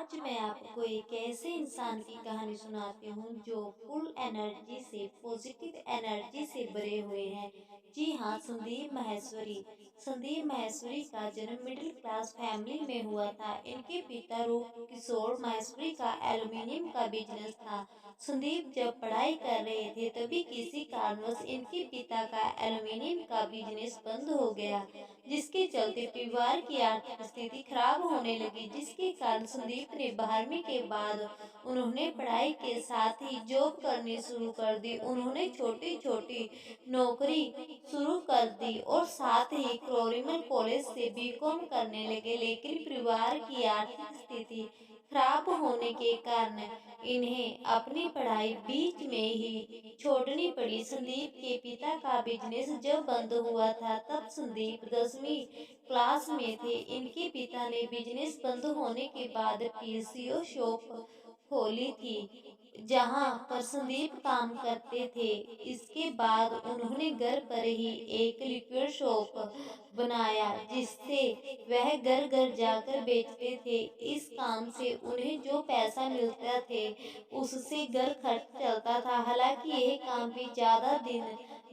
आज मैं आपको एक ऐसे इंसान की कहानी सुनाती हूँ जो फुल एनर्जी से पॉजिटिव एनर्जी से भरे हुए हैं। जी हाँ, संदीप माहेश्वरी। संदीप माहेश्वरी का जन्म मिडिल क्लास फैमिली में हुआ था। इनके पिता रूप किशोर माहेश्वरी का एल्युमिनियम का बिजनेस था। संदीप जब पढ़ाई कर रहे थे तभी किसी कारणवश इनके पिता का एल्युमिनियम का बिजनेस बंद हो गया, जिसके चलते परिवार की आर्थिक स्थिति खराब होने लगी। जिसके कारण संदीप ने 12वीं के बाद उन्होंने पढ़ाई के साथ ही जॉब करनी शुरू कर दी। उन्होंने छोटी छोटी नौकरी शुरू कर दी और साथ ही क्रोरिमल कॉलेज से बीकॉम करने लगे, लेकिन परिवार की आर्थिक स्थिति खराब होने के कारण इन्हें अपनी पढ़ाई बीच में ही छोड़नी पड़ी। संदीप के पिता का बिजनेस जब बंद हुआ था तब संदीप 10वीं क्लास में थे। इनके पिता ने बिजनेस बंद होने के बाद पीसीओ शॉप खोली थी, जहां पर संदीप काम करते थे। इसके बाद उन्होंने घर पर ही एक लिक्विड शॉप बनाया, जिससे वह घर घर जाकर बेचते थे। इस काम से उन्हें जो पैसा मिलता थे उससे घर खर्च चलता था। हालांकि यह काम भी ज्यादा दिन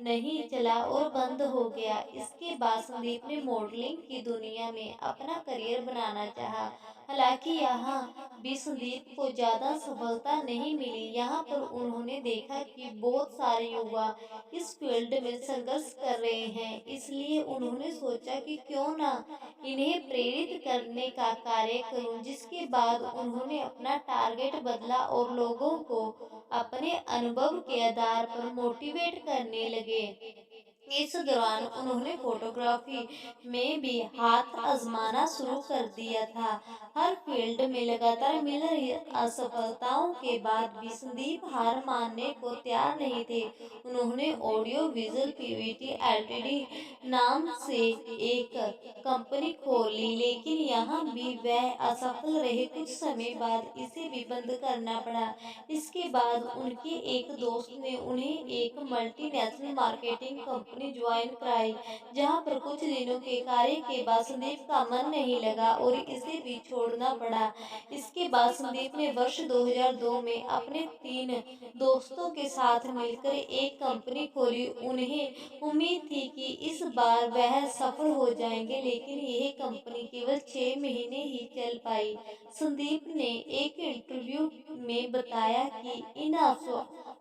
नहीं चला और बंद हो गया। इसके बाद संदीप ने मॉडलिंग की दुनिया में अपना करियर बनाना चाहा। हालांकि यहाँ भी संदीप को ज्यादा सफलता नहीं मिली। यहाँ पर उन्होंने देखा कि बहुत सारे युवा इस फील्ड में संघर्ष कर रहे हैं, इसलिए उन्होंने सोचा कि क्यों ना इन्हें प्रेरित करने का कार्य करूं। जिसके बाद उन्होंने अपना टारगेट बदला और लोगों को अपने अनुभव के आधार पर मोटिवेट करने लगे। इस दौरान उन्होंने फोटोग्राफी में भी हाथ आजमाना शुरू कर दिया था। हर फील्ड में लगातार मिल रही असफलताओं के बाद भी संदीप हार मानने को तैयार नहीं थे। उन्होंने ऑडियो विजुअल पीवीटी एलटीडी नाम से एक कंपनी खोली, लेकिन यहाँ भी वह असफल रहे। कुछ समय बाद इसे भी बंद करना पड़ा। इसके बाद उनके एक दोस्त ने उन्हें एक मल्टीनेशनल मार्केटिंग कंपनी ज्वाइन कराई, जहां पर कुछ दिनों के कार्य के बाद संदीप का मन नहीं लगा और इसे भी छोड़ना पड़ा। इसके बाद संदीप ने वर्ष 2002 में अपने 3 दोस्तों के साथ मिलकर एक कंपनी खोली। उन्हें उम्मीद थी कि इस बार वह सफल हो जाएंगे, लेकिन यह कंपनी केवल 6 महीने ही चल पाई। संदीप ने एक इंटरव्यू में बताया कि इन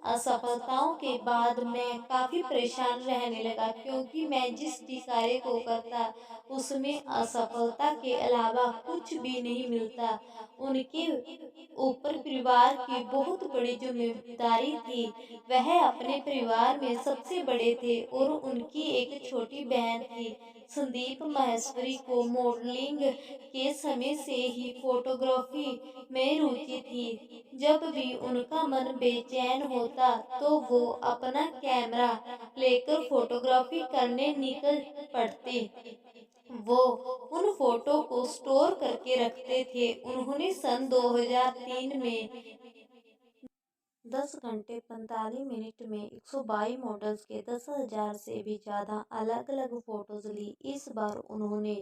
असफलताओं के बाद मैं काफी परेशान रहने लगा, क्योंकि मैं जिस भी कार्य को करता उसमें असफलता के अलावा कुछ भी नहीं मिलता। उनके ऊपर परिवार की बहुत बड़ी जिम्मेदारी थी। वह अपने परिवार में सबसे बड़े थे और उनकी एक छोटी बहन थी। संदीप माहेश्वरी को मॉडलिंग के समय से ही फोटोग्राफी में रुचि थी। जब भी उनका मन बेचैन होता तो वो अपना कैमरा लेकर फोटोग्राफी करने निकल पड़ते। वो उन फोटो को स्टोर करके रखते थे। उन्होंने सन 2003 में 10 घंटे 45 मिनट में 122 मॉडल्स के 10,000 से भी ज़्यादा अलग अलग फोटोज ली। इस बार उन्होंने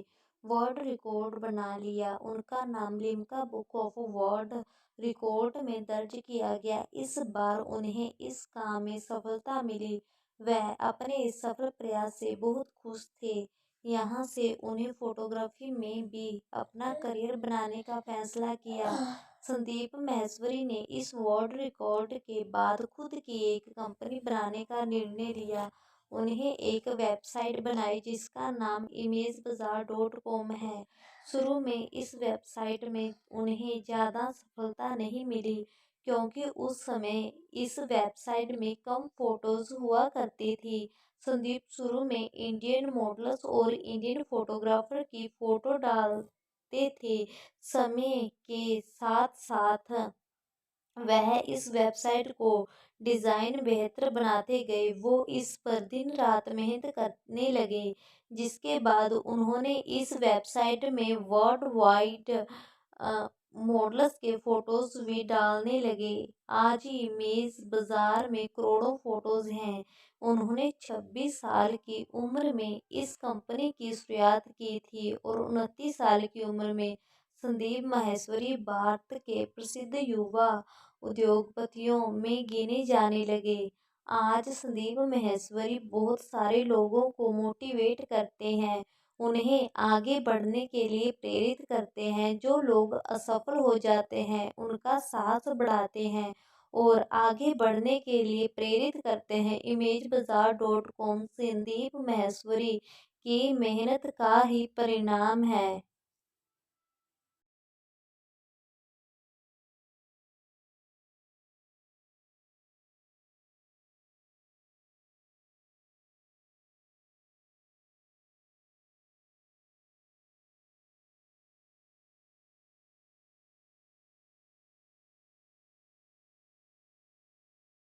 वर्ल्ड रिकॉर्ड बना लिया। उनका नाम Limca book of world record में दर्ज किया गया। इस बार उन्हें इस काम में सफलता मिली। वह अपने इस सफल प्रयास से बहुत खुश थे। यहाँ से उन्हें फोटोग्राफी में भी अपना करियर बनाने का फैसला किया। संदीप माहेश्वरी ने इस वर्ल्ड रिकॉर्ड के बाद खुद की एक कंपनी बनाने का निर्णय लिया। उन्हें एक वेबसाइट बनाई जिसका नाम imagebazaar.com है। शुरू में इस वेबसाइट में उन्हें ज़्यादा सफलता नहीं मिली, क्योंकि उस समय इस वेबसाइट में कम फोटोज हुआ करती थी। संदीप शुरू में इंडियन मॉडल्स और इंडियन फोटोग्राफर की फोटो डालते थे। समय के साथ साथ वह इस वेबसाइट को डिज़ाइन बेहतर बनाते गए। वो इस पर दिन रात मेहनत करने लगे, जिसके बाद उन्होंने इस वेबसाइट में वर्ल्ड वाइड मॉडल्स के फोटोज भी डालने लगे। आज इमेज बाजार में करोड़ों फोटोज हैं। उन्होंने 26 साल की उम्र में इस कंपनी की शुरुआत की थी और 29 साल की उम्र में संदीप माहेश्वरी भारत के प्रसिद्ध युवा उद्योगपतियों में गिने जाने लगे। आज संदीप माहेश्वरी बहुत सारे लोगों को मोटिवेट करते हैं, उन्हें आगे बढ़ने के लिए प्रेरित करते हैं। जो लोग असफल हो जाते हैं उनका साहस बढ़ाते हैं और आगे बढ़ने के लिए प्रेरित करते हैं। imagebazaar.com संदीप माहेश्वरी की मेहनत का ही परिणाम है।